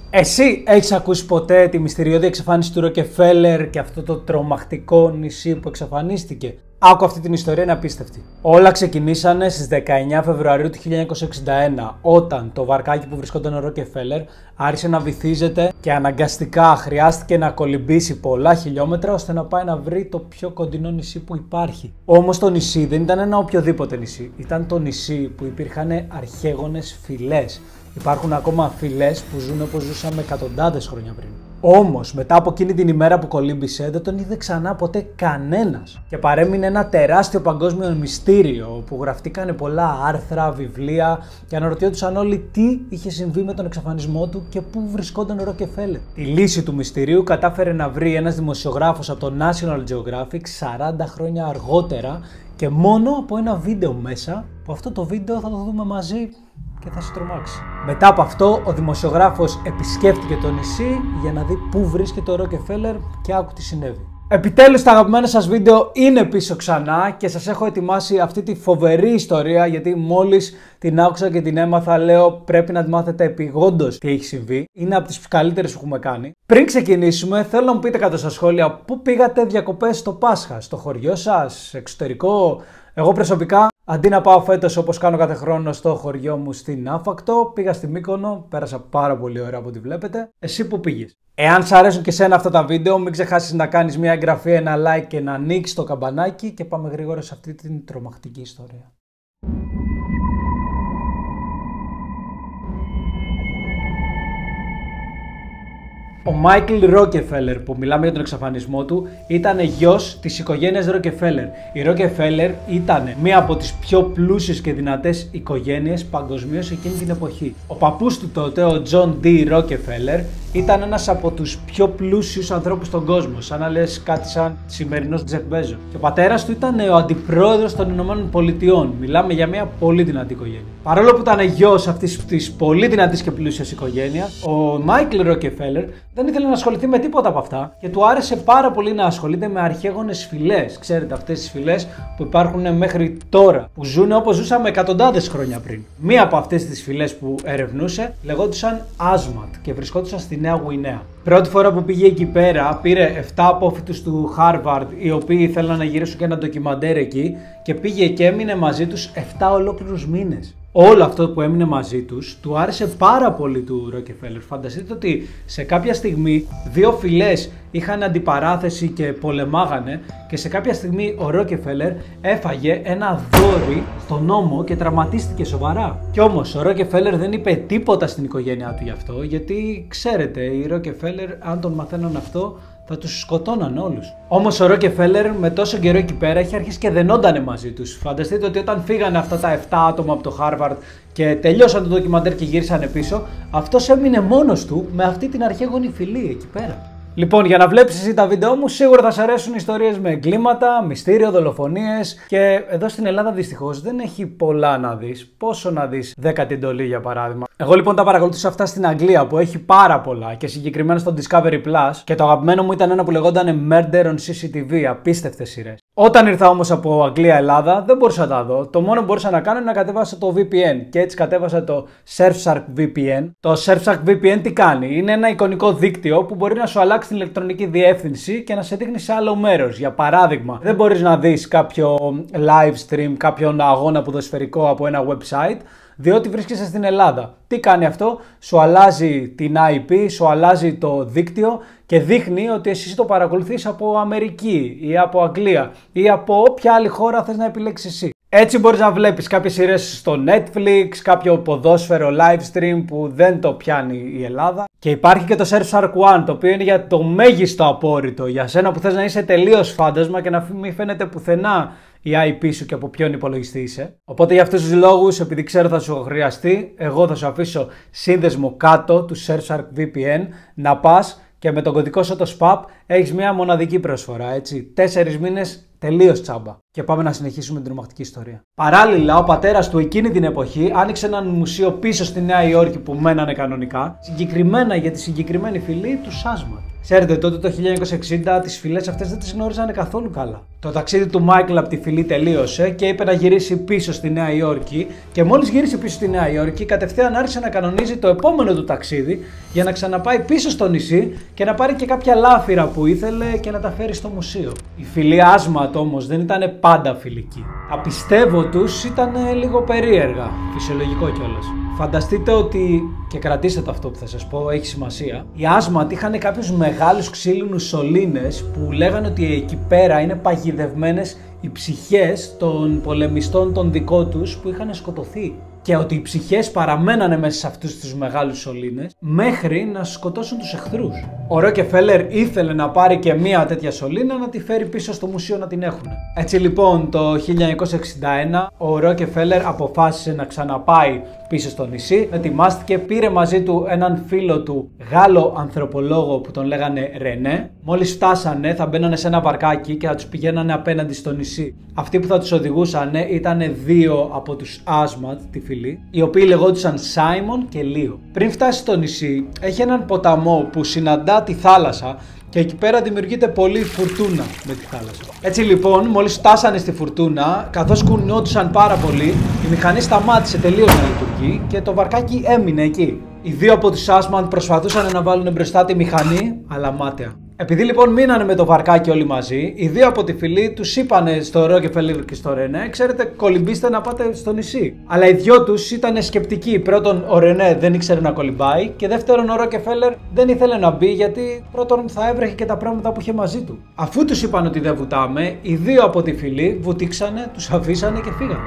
Εσύ έχεις ακούσει ποτέ τη μυστηριώδη εξαφάνιση του Ρόκεφέλερ και αυτό το τρομακτικό νησί που εξαφανίστηκε? Άκου αυτή την ιστορία, είναι απίστευτη. Όλα ξεκινήσανε στις 19 Φεβρουαρίου του 1961, όταν το βαρκάκι που βρισκόταν ο Ρόκεφέλερ άρχισε να βυθίζεται και αναγκαστικά χρειάστηκε να κολυμπήσει πολλά χιλιόμετρα ώστε να πάει να βρει το πιο κοντινό νησί που υπάρχει. Όμως το νησί δεν ήταν ένα οποιοδήποτε νησί, ήταν το νησί που υπήρχαν αρχαίγονες φυλές. Υπάρχουν ακόμα φυλές που ζουν όπως ζούσαμε εκατοντάδες χρόνια πριν. Όμως, μετά από εκείνη την ημέρα που κολύμπησε, δεν τον είδε ξανά ποτέ κανένας. Και παρέμεινε ένα τεράστιο παγκόσμιο μυστήριο που γραφτήκανε πολλά άρθρα, βιβλία και αναρωτιόντουσαν όλοι τι είχε συμβεί με τον εξαφανισμό του και πού βρισκόταν ο Ρόκεφέλερ. Τη λύση του μυστηρίου κατάφερε να βρει ένας δημοσιογράφος από το National Geographic 40 χρόνια αργότερα και μόνο από ένα βίντεο μέσα, που αυτό το βίντεο θα το δούμε μαζί και θα σε τρομάξει. Μετά από αυτό, ο δημοσιογράφος επισκέφτηκε το νησί για να δει πού βρίσκεται ο Ρόκεφέλερ και άκου τι συνέβη. Επιτέλους τα αγαπημένα σας βίντεο είναι πίσω ξανά και σας έχω ετοιμάσει αυτή τη φοβερή ιστορία, γιατί μόλις την άκουσα και την έμαθα λέω πρέπει να τη μάθετε επειγόντως τι έχει συμβεί. Είναι από τις καλύτερες που έχουμε κάνει. Πριν ξεκινήσουμε θέλω να μου πείτε κάτω στα σχόλια πού πήγατε διακοπές στο Πάσχα, στο χωριό σας, εξωτερικό. Εγώ προσωπικά, αντί να πάω φέτος όπως κάνω κάθε χρόνο στο χωριό μου στην Άφακτο, πήγα στη Μύκονο, πέρασα πάρα πολύ ωραία από ό,τι βλέπετε. Εσύ που πήγες? Εάν σ' αρέσουν και σένα αυτά τα βίντεο, μην ξεχάσεις να κάνεις μια εγγραφή, ένα like και να ανοίξεις το καμπανάκι και πάμε γρήγορα σε αυτή την τρομακτική ιστορία. Ο Μάικλ Ρόκεφέλερ, που μιλάμε για τον εξαφανισμό του, ήταν γιος της οικογένειας Ρόκεφέλερ. Οι Ρόκεφέλερ ήταν μία από τις πιο πλούσιες και δυνατές οικογένειες παγκοσμίως εκείνη την εποχή. Ο παππούς του τότε, ο Τζον Ντι Ρόκεφέλερ, ήταν ένας από τους πιο πλούσιους ανθρώπους στον κόσμο, σαν να λες κάτι σαν σημερινός Τζεφ Μπέζο. Και ο πατέρας του ήταν ο αντιπρόεδρος των Ηνωμένων Πολιτειών. Μιλάμε για μια πολύ δυνατή οικογένεια. Παρόλο που ήταν γιος αυτής της πολύ δυνατής και πλούσιας οικογένειας, ο Μάικλ Ρόκεφέλερ δεν ήθελε να ασχοληθεί με τίποτα από αυτά και του άρεσε πάρα πολύ να ασχολείται με αρχαίγονες φυλές. Ξέρετε, αυτές τις φυλές που υπάρχουν μέχρι τώρα, που ζουν όπως ζούσαμε εκατοντάδες χρόνια πριν. Μία από αυτές τις φυλές που ερευνούσε λεγόντουσαν Άσματ και βρισκόντουσαν στη Νέα Γουινέα. Πρώτη φορά που πήγε εκεί πέρα, πήρε 7 απόφοιτους του Harvard, οι οποίοι ήθελαν να γυρίσουν και ένα ντοκιμαντέρ εκεί, και πήγε και έμεινε μαζί τους 7 ολόκληρους μήνες. Όλο αυτό που έμεινε μαζί τους του άρεσε πάρα πολύ του Ρόκεφέλερ. Φανταστείτε ότι σε κάποια στιγμή δύο φυλές είχαν αντιπαράθεση και πολεμάγανε και σε κάποια στιγμή ο Ρόκεφέλερ έφαγε ένα δόρυ στον ώμο και τραυματίστηκε σοβαρά. Κι όμως ο Ρόκεφέλερ δεν είπε τίποτα στην οικογένειά του γι' αυτό, γιατί ξέρετε, οι Ρόκεφέλερ αν τον μαθαίναν αυτό θα τους σκοτώναν όλους. Όμως ο Ρόκεφέλερ με τόσο καιρό εκεί πέρα είχε αρχίσει και δενόντανε μαζί τους. Φανταστείτε ότι όταν φύγανε αυτά τα 7 άτομα από το Harvard και τελειώσαν το ντοκιμαντέρ και γύρισανε πίσω, αυτός έμεινε μόνος του με αυτή την αρχαίγονη φυλή εκεί πέρα. Λοιπόν, για να βλέπεις εσύ τα βίντεο μου, σίγουρα θα σε αρέσουν ιστορίες με εγκλήματα, μυστήριο, δολοφονίες. Και εδώ στην Ελλάδα δυστυχώς δεν έχει πολλά να δεις. Πόσο να δεις 10η εντολή για παράδειγμα. Εγώ λοιπόν τα παρακολουθούσα αυτά στην Αγγλία που έχει πάρα πολλά και συγκεκριμένα στο Discovery Plus. Και το αγαπημένο μου ήταν ένα που λεγόταν Murder on CCTV. Απίστευτες σειρές. Όταν ήρθα όμως από Αγγλία-Ελλάδα δεν μπορούσα να τα δω. Το μόνο που μπορούσα να κάνω είναι να κατέβασα το VPN. Και έτσι κατέβασα το Surfshark VPN. Το Surfshark VPN τι κάνει? Είναι ένα εικονικό δίκτυο που μπορεί να σου αλλάξει την ηλεκτρονική διεύθυνση και να σε δείχνει σε άλλο μέρος. Για παράδειγμα, δεν μπορείς να δεις κάποιο live stream, κάποιον αγώνα ποδοσφαιρικό από ένα website, διότι βρίσκεσαι στην Ελλάδα. Τι κάνει αυτό? Σου αλλάζει την IP, σου αλλάζει το δίκτυο και δείχνει ότι εσύ το παρακολουθείς από Αμερική ή από Αγγλία ή από όποια άλλη χώρα θες να επιλέξεις εσύ. Έτσι μπορείς να βλέπεις κάποιες σειρές στο Netflix, κάποιο ποδόσφαιρο live stream που δεν το πιάνει η Ελλάδα. Και υπάρχει και το Surfshark One, το οποίο είναι για το μέγιστο απόρριτο. Για σένα που θες να είσαι τελείως φάντασμα και να μην φαίνεται πουθενά η IP σου και από ποιον υπολογιστή είσαι. Οπότε για αυτούς τους λόγους, επειδή ξέρω θα σου χρειαστεί, εγώ θα σου αφήσω σύνδεσμο κάτω του Surfshark VPN να πας και με τον κωδικό σου το SPAP έχεις μια μοναδική προσφορά, έτσι. 4 μήνες τελείως τσάμπα. Και πάμε να συνεχίσουμε την τρομακτική ιστορία. Παράλληλα, ο πατέρας του εκείνη την εποχή άνοιξε ένα μουσείο πίσω στη Νέα Υόρκη που μένανε κανονικά, συγκεκριμένα για τη συγκεκριμένη φυλή του Άσματ. Ξέρετε, τότε το 1960 τις φυλές αυτές δεν τις γνώριζαν καθόλου καλά. Το ταξίδι του Μάικλ από τη φυλή τελείωσε και είπε να γυρίσει πίσω στη Νέα Υόρκη. Και μόλις γύρισε πίσω στη Νέα Υόρκη, κατευθείαν άρχισε να κανονίζει το επόμενο του ταξίδι για να ξαναπάει πίσω στο νησί και να πάρει και κάποια λάφυρα που ήθελε και να τα φέρει στο μουσείο. Η φυλή Άσματ όμως δεν ήταν πάντα φιλική. Απιστεύω τους ήταν λίγο περίεργα, φυσιολογικό κιόλας. Φανταστείτε ότι, και κρατήστε το αυτό που θα σας πω, έχει σημασία, οι Άσματ είχαν κάποιους μεγάλους ξύλινους σωλήνες που λέγανε ότι εκεί πέρα είναι παγιδευμένες οι ψυχές των πολεμιστών των δικών τους που είχαν σκοτωθεί. Και ότι οι ψυχές παραμένανε μέσα σε αυτούς τους μεγάλους σωλήνες μέχρι να σκοτώσουν τους εχθρούς. Ο Ρόκεφέλερ ήθελε να πάρει και μία τέτοια σωλήνα να τη φέρει πίσω στο μουσείο να την έχουν. Έτσι λοιπόν το 1961 ο Ρόκεφέλερ αποφάσισε να ξαναπάει πίσω στο νησί, ετοιμάστηκε, πήρε μαζί του έναν φίλο του Γάλλο ανθρωπολόγο που τον λέγανε Ρενέ. Μόλις φτάσανε θα μπαίνανε σε ένα βαρκάκι και θα τους πηγαίνανε απέναντι στο νησί. Αυτοί που θα τους οδηγούσαν ήταν δύο από τους Άσματ, τη φυλή, οι οποίοι λεγόντουσαν Σάιμον και Λίο. Πριν φτάσει στο νησί, έχει έναν ποταμό που συναντά τη θάλασσα και εκεί πέρα δημιουργείται πολύ φουρτούνα με τη θάλασσα. Έτσι λοιπόν, μόλις φτάσανε στη φουρτούνα, καθώς κουνιόντουσαν πάρα πολύ, η μηχανή σταμάτησε τελείως να λειτουργεί και το βαρκάκι έμεινε εκεί. Οι δύο από τους Άσματ προσπαθούσαν να βάλουν μπροστά τη μηχανή, αλλά μάταια. Επειδή λοιπόν μείνανε με το βαρκάκι όλοι μαζί, οι δύο από τη φυλή τους είπανε στο Ρόκεφέλερ και στο Ρενέ: ξέρετε, κολυμπήστε να πάτε στο νησί. Αλλά οι δυο τους ήταν σκεπτικοί. Πρώτον, ο Ρενέ δεν ήξερε να κολυμπάει, και δεύτερον, ο Ρόκεφέλερ δεν ήθελε να μπει γιατί πρώτον θα έβρεχε και τα πράγματα που είχε μαζί του. Αφού τους είπαν ότι δεν βουτάμε, οι δύο από τη φυλή βουτήξανε, τους αφήσανε και φύγανε.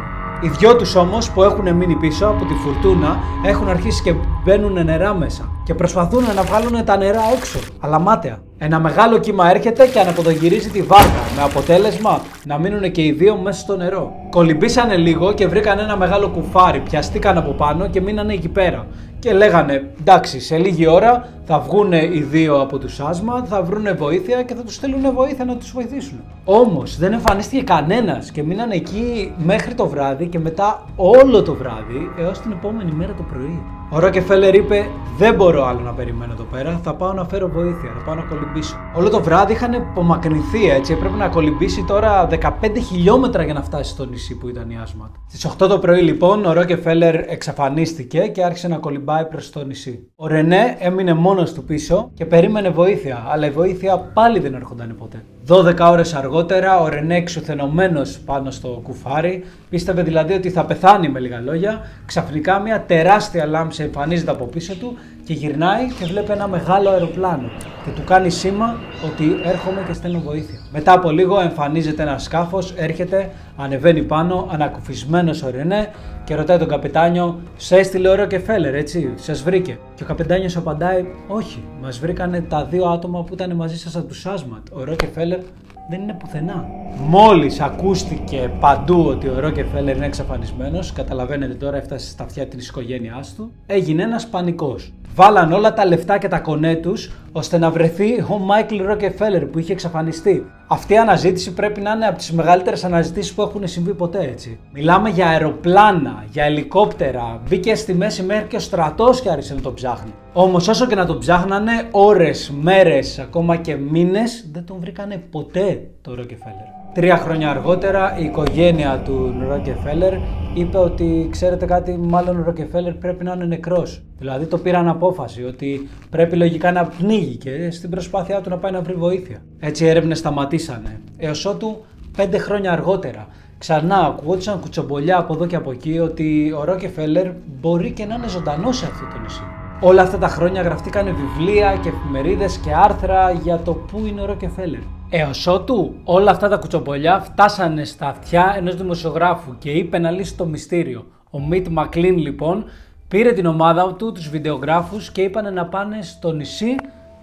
Οι δυο τους όμως που έχουν μείνει πίσω από τη φουρτούνα έχουν αρχίσει και μπαίνουν νερά μέσα και προσπαθούν να βγάλουν τα νερά έξω, αλλά μάταια. Ένα μεγάλο κύμα έρχεται και αναποδογυρίζει τη βάρκα, με αποτέλεσμα να μείνουν και οι δύο μέσα στο νερό. Κολυμπήσανε λίγο και βρήκαν ένα μεγάλο κουφάρι, πιαστήκαν από πάνω και μείνανε εκεί πέρα. Και λέγανε: εντάξει, σε λίγη ώρα θα βγουν οι δύο από τους Άσματ, θα βρουν βοήθεια και θα τους στείλουν βοήθεια να τους βοηθήσουν. Όμως δεν εμφανίστηκε κανένας και μείνανε εκεί μέχρι το βράδυ και μετά όλο το βράδυ έως την επόμενη μέρα το πρωί. Ο Ρόκεφέλερ είπε: δεν μπορώ άλλο να περιμένω εδώ πέρα, θα πάω να φέρω βοήθεια, θα πάω να κολυμπήσω. Όλο το βράδυ είχαν απομακρυνθεί, έτσι, έπρεπε να κολυμπήσει τώρα 15 χιλιόμετρα για να φτάσει στο νησί που ήταν η Άσματ. Στις 8 το πρωί λοιπόν ο Ρόκεφέλερ εξαφανίστηκε και άρχισε να κολυμπάει προς το νησί. Ο Ρενέ έμεινε μόνος του πίσω και περίμενε βοήθεια, αλλά η βοήθεια πάλι δεν έρχονταν ποτέ. 12 ώρες αργότερα ο Ρενέ, εξουθενωμένος πάνω στο κουφάρι, πίστευε δηλαδή ότι θα πεθάνει με λίγα λόγια, ξαφνικά μια τεράστια λάμψη εμφανίζεται από πίσω του και γυρνάει και βλέπει ένα μεγάλο αεροπλάνο και του κάνει σήμα ότι έρχομαι και στέλνω βοήθεια. Μετά από λίγο εμφανίζεται ένα σκάφος, έρχεται, ανεβαίνει πάνω, ανακουφισμένος ο Ρενέ και ρωτάει τον καπετάνιο: σε έστειλε ο Ρόκεφέλερ, έτσι, σας βρήκε? Και ο καπετάνιος απαντάει: όχι, μας βρήκανε τα δύο άτομα που ήταν μαζί σας από τους Άσματ. Ο Ρόκεφέλερ δεν είναι πουθενά. Μόλις ακούστηκε παντού ότι ο Ρόκεφέλερ είναι εξαφανισμένος, καταλαβαίνετε τώρα, έφτασε στα αυτιά της οικογένειάς του, έγινε ένας πανικός. Βάλαν όλα τα λεφτά και τα κονέ τους ώστε να βρεθεί ο Μάικλ Ρόκεφέλερ που είχε εξαφανιστεί. Αυτή η αναζήτηση πρέπει να είναι από τις μεγαλύτερες αναζητήσεις που έχουν συμβεί ποτέ, έτσι. Μιλάμε για αεροπλάνα, για ελικόπτερα, μπήκε στη μέση μέχρι και ο στρατός και άρχισε να τον ψάχνει. Όμως όσο και να τον ψάχνανε, ώρες, μέρες, ακόμα και μήνες, δεν τον βρήκανε ποτέ το Ρόκεφέλερ. 3 χρόνια αργότερα η οικογένεια του Ρόκεφέλερ είπε ότι, ξέρετε κάτι, μάλλον ο Ρόκεφέλερ πρέπει να είναι νεκρός. Δηλαδή το πήραν απόφαση ότι πρέπει λογικά να πνίγει και στην προσπάθειά του να πάει να βρει βοήθεια. Έτσι οι έρευνες σταματήσανε, έως ότου 5 χρόνια αργότερα ξανά ακουγόντουσαν κουτσομπολιά από εδώ και από εκεί ότι ο Ρόκεφέλερ μπορεί και να είναι ζωντανός σε αυτό το νησί. Όλα αυτά τα χρόνια γραφτήκανε βιβλία και εφημερίδες και άρθρα για το πού είναι ο Ρόκεφέλερ. Έως ότου όλα αυτά τα κουτσομπολιά φτάσανε στα αυτιά ενός δημοσιογράφου και είπε να λύσει το μυστήριο. Ο Μιτ Μακλίν λοιπόν πήρε την ομάδα του, τους βιντεογράφους, και είπανε να πάνε στο νησί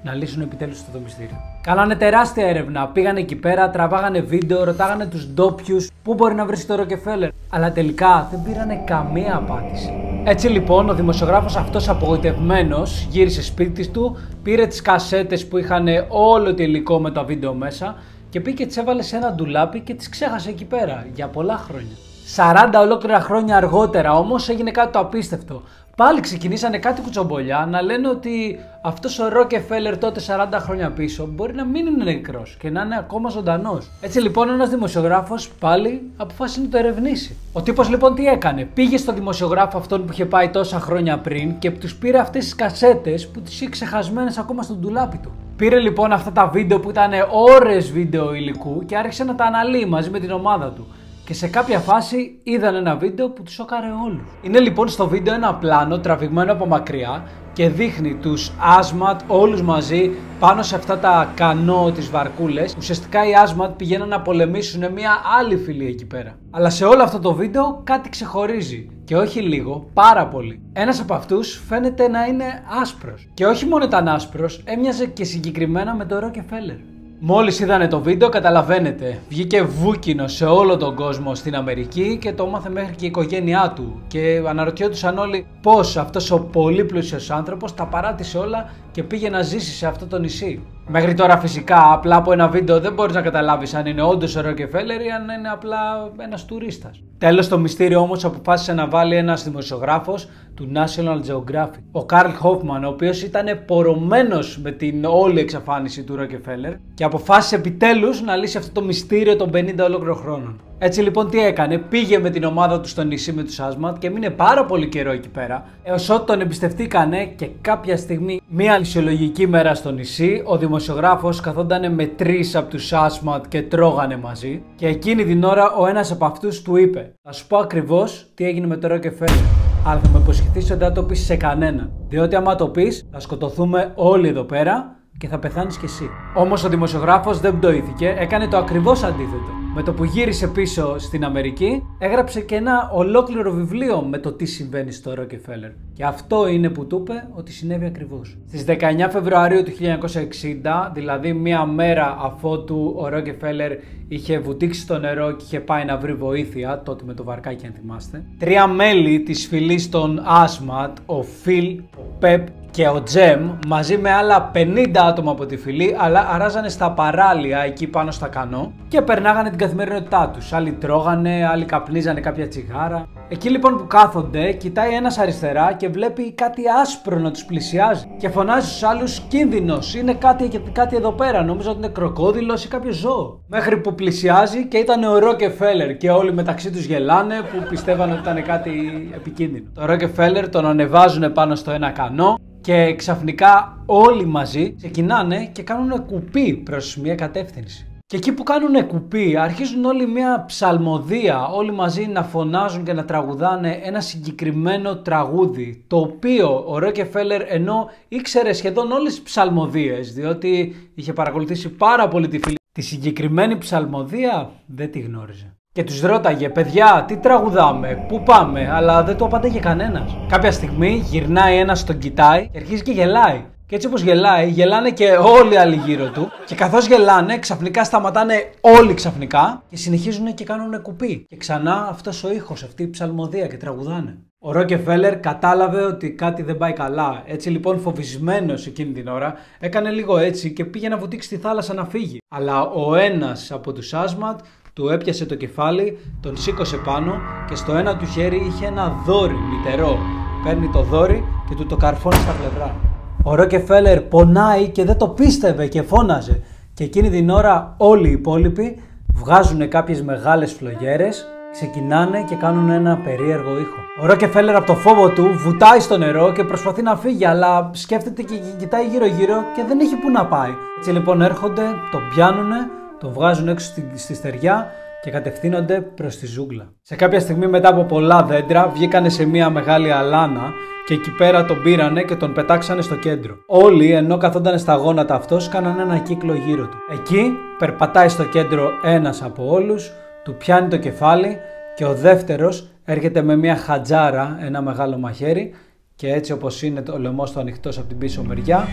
να λύσουν επιτέλους το μυστήριο. Κάνανε τεράστια έρευνα, πήγανε εκεί πέρα, τραβάγανε βίντεο, ρωτάγανε τους ντόπιους πού μπορεί να βρει το Ρόκεφέλερ, αλλά τελικά δεν πήρανε καμία απάντηση. Έτσι λοιπόν ο δημοσιογράφος αυτός, απογοητευμένος, γύρισε σπίτι του, πήρε τις κασέτες που είχαν όλο το υλικό με τα βίντεο μέσα και πήγε και τις έβαλε σε ένα ντουλάπι και τις ξέχασε εκεί πέρα για πολλά χρόνια. 40 ολόκληρα χρόνια αργότερα όμως έγινε κάτι το απίστευτο. πάλι ξεκινήσανε κάτι κουτσομπολιά να λένε ότι αυτός ο Ρόκεφελερ τότε 40 χρόνια πίσω μπορεί να μην είναι νεκρός και να είναι ακόμα ζωντανός. Έτσι λοιπόν ένας δημοσιογράφος πάλι αποφάσισε να το ερευνήσει. Ο τύπος λοιπόν τι έκανε? Πήγε στο δημοσιογράφο αυτόν που είχε πάει τόσα χρόνια πριν και τους πήρε αυτές τις κασέτες που τις είχε ξεχασμένες ακόμα στο ντουλάπι του. Πήρε λοιπόν αυτά τα βίντεο που ήταν ώρες βίντεο υλικού και άρχισε να τα αναλύει μαζί με την ομάδα του. Και σε κάποια φάση είδαν ένα βίντεο που τους σόκαρε όλους. Είναι λοιπόν στο βίντεο ένα πλάνο τραβηγμένο από μακριά και δείχνει τους Asmat όλους μαζί πάνω σε αυτά τα κανό τις βαρκούλες. Ουσιαστικά οι Asmat πηγαίνουν να πολεμήσουν μια άλλη φυλή εκεί πέρα. Αλλά σε όλο αυτό το βίντεο κάτι ξεχωρίζει. Και όχι λίγο, πάρα πολύ. Ένας από αυτούς φαίνεται να είναι άσπρος. Και όχι μόνο ήταν άσπρος, έμοιαζε και συγκεκριμένα με τον Ρόκεφελερ. Μόλις είδανε το βίντεο, καταλαβαίνετε, βγήκε βούκινο σε όλο τον κόσμο στην Αμερική και το μάθε μέχρι και η οικογένειά του. Και αναρωτιόντουσαν όλοι πώς αυτός ο πολύ πλούσιος άνθρωπος τα παράτησε όλα και πήγε να ζήσει σε αυτό το νησί. Μέχρι τώρα φυσικά απλά από ένα βίντεο δεν μπορείς να καταλάβεις αν είναι όντως ο Ρόκεφελερ ή αν είναι απλά ένας τουρίστας. Τέλος το μυστήριο όμως αποφάσισε να βάλει ένας δημοσιογράφος του National Geographic, ο Καρλ Χόφμαν, ο οποίος ήταν πορωμένος με την όλη εξαφάνιση του Ρόκεφελερ και αποφάσισε επιτέλους να λύσει αυτό το μυστήριο των 50 ολόκληρων χρόνων. Έτσι λοιπόν τι έκανε? Πήγε με την ομάδα του στο νησί με τους Asmat και μείνε πάρα πολύ καιρό εκεί πέρα, έως ότι τον εμπιστευτήκανε και κάποια στιγμή, μία φυσιολογική μέρα στο νησί, ο δημοσιογράφος καθόταν με 3 από τους Asmat και τρώγανε μαζί και εκείνη την ώρα ο ένας από αυτούς του είπε: θα σου πω ακριβώς τι έγινε με το Ρόκεφελερ, αλλά θα με υποσχεθείς ότι δεν το πεις σε κανέναν, διότι άμα το πεις θα σκοτωθούμε όλοι εδώ πέρα και θα πεθάνεις κι εσύ. Όμως ο δημοσιογράφος δεν πτωήθηκε, έκανε το ακριβώς αντίθετο. Με το που γύρισε πίσω στην Αμερική, έγραψε και ένα ολόκληρο βιβλίο με το τι συμβαίνει στο Ρόκεφελερ. Και αυτό είναι που του είπε ότι συνέβη ακριβώς. Στις 19 Φεβρουαρίου του 1960, δηλαδή μία μέρα αφότου ο Ρόκεφελερ είχε βουτήξει στο νερό και είχε πάει να βρει βοήθεια, τότε με το βαρκάκι αν θυμάστε, 3 μέλη της φυλής των Asmat, ο Φιλ, ο Πεπ και ο Τζεμ, μαζί με άλλα 50 άτομα από τη φυλή, αλλά αράζανε στα παράλια εκεί πάνω στα κανό και περνάγανε την καθημερινότητά τους. Άλλοι τρώγανε, άλλοι καπνίζανε κάποια τσιγάρα. Εκεί λοιπόν που κάθονται, κοιτάει ένας αριστερά και βλέπει κάτι άσπρο να τους πλησιάζει και φωνάζει στους άλλους: κίνδυνος, είναι κάτι εδώ πέρα, νομίζω ότι είναι κροκόδιλος ή κάποιο ζώο. Μέχρι που πλησιάζει και ήταν ο Ρόκεφελερ και όλοι μεταξύ τους γελάνε που πιστεύαν ότι ήταν κάτι επικίνδυνο. Το Ρόκεφελερ τον ανεβάζουν πάνω στο ένα κανό και ξαφνικά όλοι μαζί ξεκινάνε και κάνουν κουπί προς μια κατεύθυνση. Και εκεί που κάνουν κουπί αρχίζουν όλοι μια ψαλμοδία, όλοι μαζί να φωνάζουν και να τραγουδάνε ένα συγκεκριμένο τραγούδι, το οποίο ο Ρόκεφελερ, ενώ ήξερε σχεδόν όλες τις ψαλμοδίες, διότι είχε παρακολουθήσει πάρα πολύ τη φυλή, τη συγκεκριμένη ψαλμοδία δεν τη γνώριζε. Και τους ρώταγε: παιδιά, τι τραγουδάμε, πού πάμε, αλλά δεν το απαντάγε κανένας. Κάποια στιγμή γυρνάει ένας, τον κοιτάει και αρχίζει και γελάει. Και έτσι όπως γελάει, γελάνε και όλοι οι άλλοι γύρω του. Και καθώς γελάνε, ξαφνικά σταματάνε όλοι ξαφνικά και συνεχίζουν και κάνουν κουπί. Και ξανά αυτός ο ήχος, αυτή η ψαλμοδία και τραγουδάνε. Ο Ρόκεφελερ κατάλαβε ότι κάτι δεν πάει καλά. Έτσι λοιπόν, φοβισμένος εκείνη την ώρα, έκανε λίγο έτσι και πήγε να βουτήξει στη θάλασσα να φύγει. Αλλά ο ένας από τους Asmat του έπιασε το κεφάλι, τον σήκωσε πάνω και στο ένα του χέρι είχε ένα δόρυ μυτερό. Παίρνει το δόρυ και του το καρφώνει στα πλευρά. Ο Ρόκεφελερ πονάει και δεν το πίστευε και φώναζε. Και εκείνη την ώρα όλοι οι υπόλοιποι βγάζουν κάποιες μεγάλες φλογέρες, ξεκινάνε και κάνουν ένα περίεργο ήχο. Ο Ρόκεφελερ από το φόβο του βουτάει στο νερό και προσπαθεί να φύγει, αλλά σκέφτεται και κοιτάει γύρω-γύρω και δεν έχει που να πάει. Έτσι λοιπόν έρχονται, τον πιάνουνε, τον βγάζουν έξω στη στεριά και κατευθύνονται προς τη ζούγκλα. Σε κάποια στιγμή μετά από πολλά δέντρα βγήκανε σε μια μεγάλη αλάνα και εκεί πέρα τον πήρανε και τον πετάξανε στο κέντρο. Όλοι, ενώ καθόταν στα γόνατα αυτός, κάνανε ένα κύκλο γύρω του. Εκεί περπατάει στο κέντρο ένας από όλους, του πιάνει το κεφάλι και ο δεύτερος έρχεται με μια χατζάρα, ένα μεγάλο μαχαίρι, και έτσι όπως είναι το λαιμός του ανοιχτός από την πίσω μεριά.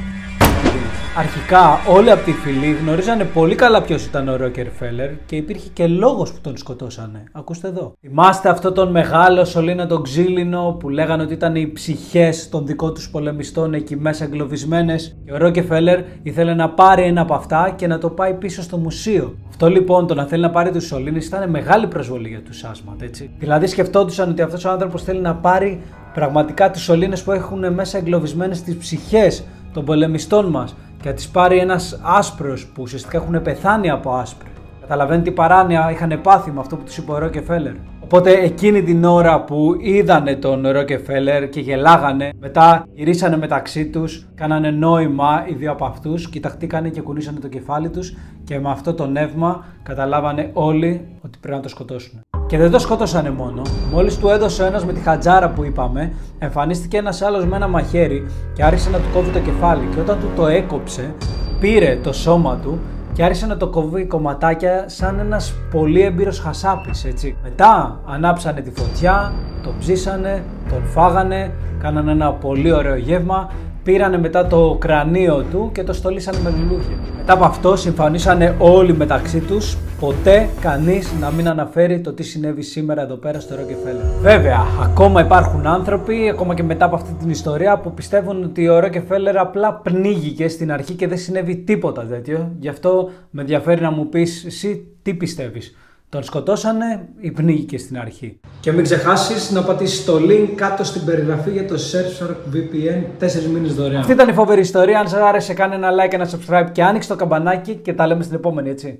Αρχικά όλοι από τη φυλή γνωρίζανε πολύ καλά ποιος ήταν ο Ρόκεφελερ και υπήρχε και λόγος που τον σκοτώσανε. Ακούστε εδώ. Θυμάστε αυτό τον μεγάλο σωλήνα τον ξύλινο που λέγανε ότι ήταν οι ψυχές των δικών τους πολεμιστών εκεί μέσα εγκλωβισμένες, και ο Ρόκεφελερ ήθελε να πάρει ένα από αυτά και να το πάει πίσω στο μουσείο. Αυτό λοιπόν, το να θέλει να πάρει τους σωλήνες, ήταν μεγάλη προσβολή για τους Asmat, έτσι. Δηλαδή σκεφτόντουσαν ότι αυτός ο άνθρωπος θέλει να πάρει πραγματικά τις σωλήνες που έχουν μέσα εγκλωβισμένες τις ψυχές των πολεμιστών μας και να τις πάρει ένας άσπρος που ουσιαστικά έχουν πεθάνει από άσπρο. Καταλαβαίνετε τι παράνοια είχαν πάθει με αυτό που τους είπε ο Ρόκεφέλερ. Οπότε εκείνη την ώρα που είδανε τον Ρόκεφέλερ και γελάγανε, μετά γυρίσανε μεταξύ τους, κάνανε νόημα οι δύο από αυτούς, κοιταχτήκανε και κουνήσανε το κεφάλι τους και με αυτό το νεύμα καταλάβανε όλοι ότι πρέπει να το σκοτώσουν. Και δεν το σκότωσανε μόνο. Μόλις του έδωσε ο ένας με τη χατζάρα που είπαμε, εμφανίστηκε ένας άλλος με ένα μαχαίρι και άρχισε να του κόβει το κεφάλι. Και όταν του το έκοψε, πήρε το σώμα του και άρχισε να το κόβει κομματάκια σαν ένας πολύ έμπειρος χασάπης, έτσι. Μετά ανάψανε τη φωτιά, τον ψήσανε, τον φάγανε, κάνανε ένα πολύ ωραίο γεύμα, πήρανε μετά το κρανίο του και το στολίσανε με λουλούδια. Μετά από αυτό συμφωνήσανε όλοι μεταξύ τους, ποτέ κανείς να μην αναφέρει το τι συνέβη σήμερα εδώ πέρα στο Ρόκεφέλερ. Βέβαια, ακόμα υπάρχουν άνθρωποι, ακόμα και μετά από αυτή την ιστορία, που πιστεύουν ότι ο Ρόκεφέλερ απλά πνίγηκε στην αρχή και δεν συνέβη τίποτα τέτοιο. Γι' αυτό με ενδιαφέρει να μου πεις εσύ τι πιστεύεις. Τον σκοτώσανε ή πνίγηκε στην αρχή. Και μην ξεχάσεις να πατήσεις το link κάτω στην περιγραφή για το Surfshark VPN 4 μήνες δωρεάν. Αυτή ήταν η φοβερή ιστορία. Αν σας άρεσε, κάνε ένα like, ένα subscribe και άνοιξε το καμπανάκι και τα λέμε στην επόμενη, έτσι.